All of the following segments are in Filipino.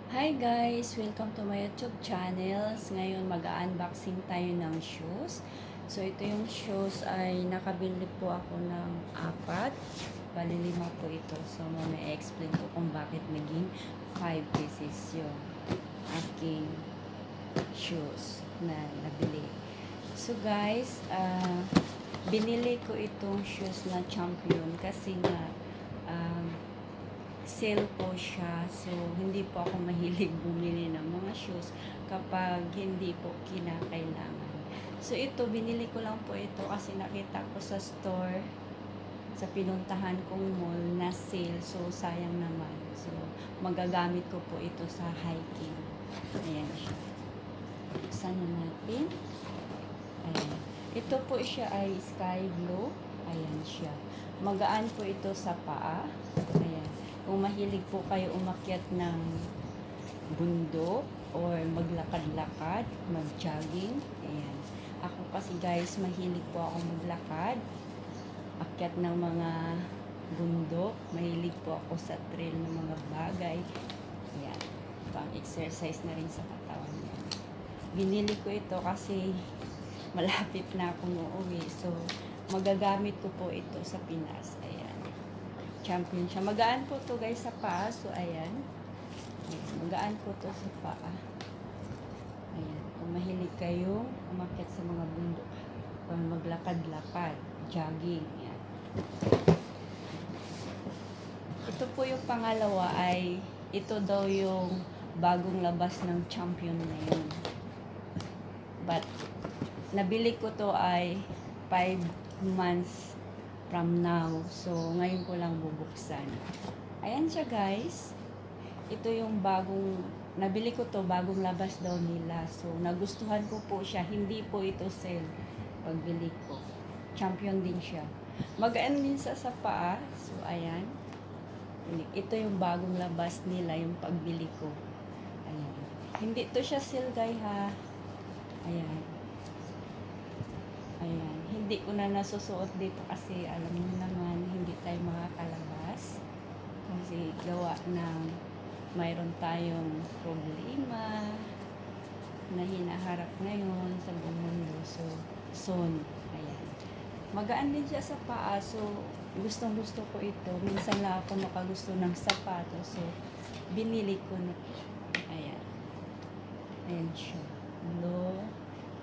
Hi guys! Welcome to my YouTube channels. Ngayon mag-unboxing tayo ng shoes. So ito yung shoes ay nakabili po ako ng 4. Bali 5 po ito. So may explain ko kung bakit naging 5 pieces yung aking shoes na nabili. So guys, binili ko itong shoes na Champion kasi nga sale po siya. So, hindi po ako mahilig bumili ng mga shoes kapag hindi po kinakailangan. So, ito, binili ko lang po ito kasi nakita ko sa store, sa pinuntahan kong mall na sale. So, sayang naman. So, magagamit ko po ito sa hiking. Ayan siya. Buksan na natin. Ayan. Ito po siya ay sky blue. Ayan siya. Magaan po ito sa paa. Ayan. Kung mahilig po kayo umakyat ng bundok or maglakad-lakad, mag-jogging, ayan. Ako kasi guys, mahilig po ako maglakad, akyat ng mga bundok, mahilig po ako sa trail ng mga bagay. Ayan. Pang-exercise na rin sa katawan niya. Binili ko ito kasi malapit na akong uuwi. So, magagamit ko po ito sa Pinas. Ayan. Champion siya. Magaan po to guys sa paa. So, ayan. Magaan po to sa paa. Ayan. Kung mahilig kayo umakyat sa mga bundok o maglakad-lakad, jogging. Ayan. Ito po yung pangalawa ay ito daw yung bagong labas ng Champion na yun. But, nabili ko to ay 5 months from now. So, ngayon ko lang bubuksan. Ayan siya guys. Ito yung bagong, nabili ko to, bagong labas daw nila. So, nagustuhan ko po siya. Hindi po ito sale pagbili ko. Champion din siya. Magaan din sa paa. So, ayan. Ito yung bagong labas nila, yung pagbili ko. Ayan. Hindi to siya sale guys ha. Ayan. Ayan. Hindi ko na nasusuot dito kasi alam mo naman, hindi tayo makakalabas. Kasi gawa ng mayroon tayong problema na hinaharap ngayon sa buong mundo. So, soon. Ayan. Magaan din siya sa paa. So, gustong-gusto ko ito. Minsan lang ako makagusto ng sapatos. So, binili ko na po. Ayan. Ayan siya. Blue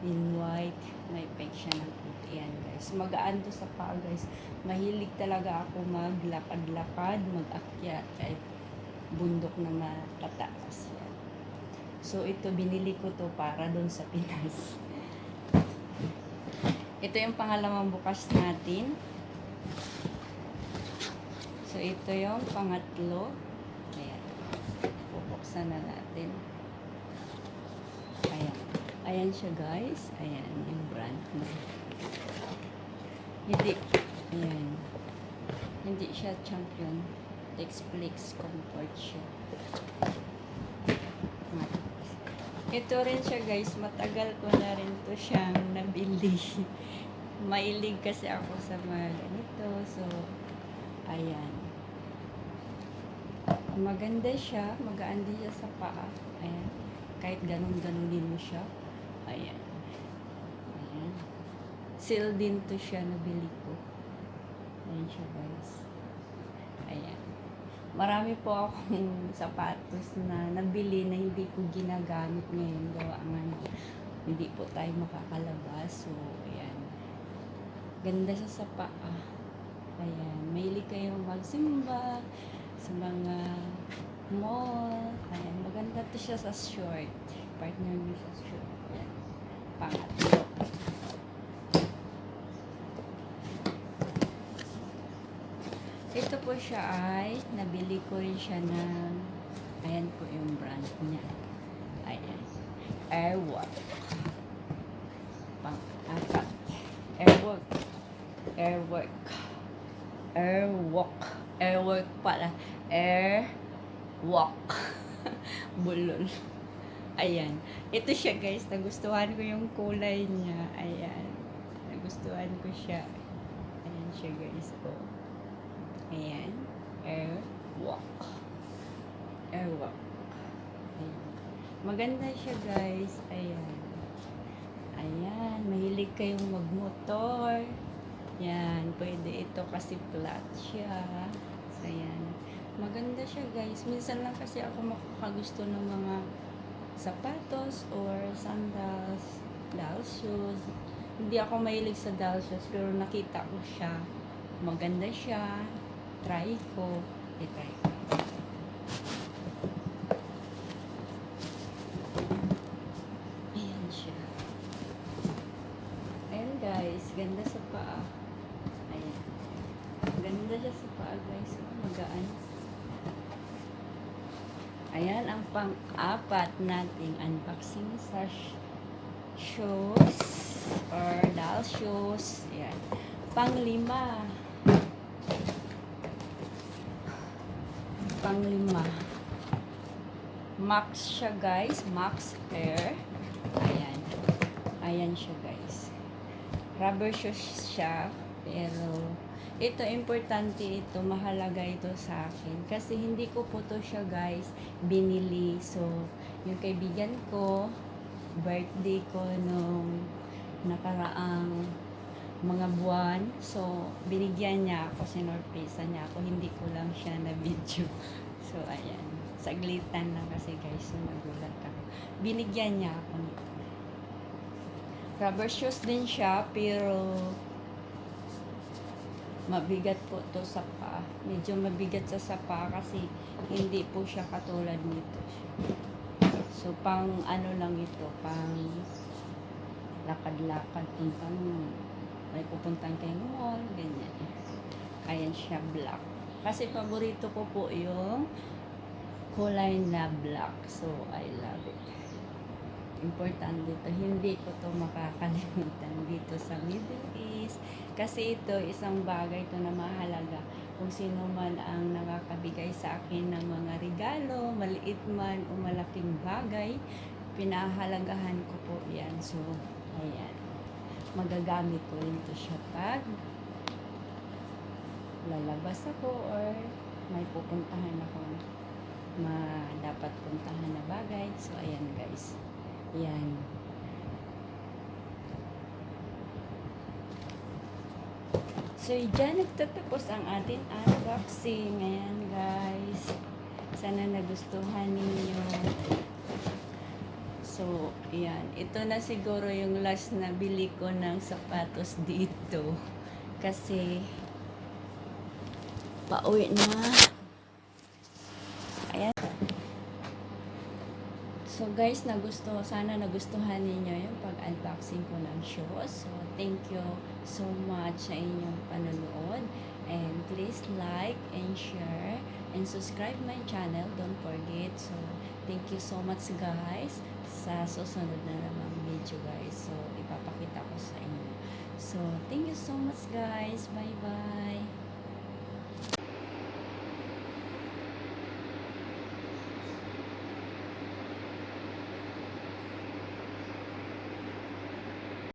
in white, may peg siya ng puti. Yan guys, magaan to sa paa guys. Mahilig talaga ako maglakad-lakad, mag-akyat kahit bundok na matataas yan. So ito, binili ko to para doon sa Pinas. Ito yung pangalawang bukas natin. So ito yung pangatlo. Ayan, bubuksan na natin. Ayan. Ayan siya guys. Ayan yung brand na. Ayan. Hindi siya Champion. Texflex Comfort siya. Ito rin siya guys. Matagal ko na rin to siyang nabili. Mailig kasi ako sa mga ganito. So, ayan. Maganda siya. Magaan din siya sa paa. Ayan. Kahit ganun-ganunin mo siya. Ayan. Ayan. Sale din to siya, nabili ko. Ayan siya guys. Ayan. Marami po akong sapatos na nabili na hindi ko ginagamit ngayon. Gawa nga na hindi po tayo makakalabas. So, ayan. Ganda siya sa paa. Ayan. Mahilig kayo magsimba sa mga mall. Ayan. Maganda to siya sa short. Partner mo sa short. Ayan. Pangatlo. Ito po siya ay nabili ko rin siya ng, ayan po yung brand niya. Ayan. Airwork. Pang-apat. Airwork. Airwork. Airwalk. Airwork pala. Airwalk. Bulol. Ayan. Ito siya guys. Nagustuhan ko yung kulay niya. Ayan. Nagustuhan ko siya. Ayan siya guys. Oh. Ayan. Airwalk. Airwalk. Maganda siya guys. Ayan. Ayan. Mahilig kayong magmotor. Yan. Pwede ito kasi flat siya. So, ayan. Maganda siya guys. Minsan lang kasi ako makakagusto ng mga sapatos or sandals, doll shoes. Hindi ako mahilig sa doll shoes pero nakita ko siya. Maganda siya. Try ko. I-try ko. Ayan siya. Ayan guys. Ganda sa paa. Ayan. Ganda siya sa paa guys. Magaan. Ayan ang pang-apat nating unboxing sa shoes or doll shoes. Ayan. Pang-lima. Pang-lima. Max siya guys. Max pair. Ayan. Ayan siya guys. Rubber shoes siya. Pero ito, importante ito, mahalaga ito sa akin. Kasi hindi ko po to siya guys binili. So, yung kaibigan ko, birthday ko nung nakaraang mga buwan. So, binigyan niya ako, sinorpresa niya ako. Hindi ko lang siya na video. So, ayan. Saglitan lang kasi guys. So, nagulat ako. Binigyan niya ako nito. Rubber shoes din siya, pero mabigat po to sa paa. Medyo mabigat sa paa kasi hindi po siya katulad nito. So, pang ano lang ito, pang lakad-lakad, puntang, may pupuntan kayong mall, ganyan. Ayan siya, black. Kasi paborito ko po yung kulay na black. So, I love it. Importante ito. Hindi ko to makakalimutan dito sa Middle East. Kasi ito, isang bagay ito na mahalaga. Kung sino man ang nakakabigay sa akin ng mga regalo, maliit man o malaking bagay, pinahalagahan ko po yan. So, ayan. Magagamit ko rin ito siya pag lalabas ako or may pupuntahan ako dapat puntahan na bagay. So, ayan guys. Ayan. So, dyan nagtatapos ang ating unboxing. Ayan guys. Sana nagustuhan ninyo. So, ayan. Ito na siguro yung last na bili ko ng sapatos dito. Kasi, pauwi na. Ayan. So guys, sana nagustuhan ninyo yung pag-unboxing ko ng shoes. So thank you so much sa inyong panonood. And please like and share and subscribe my channel. Don't forget. So thank you so much guys sa susunod na namang video guys. So ipapakita ko sa inyo. So thank you so much guys. Bye bye.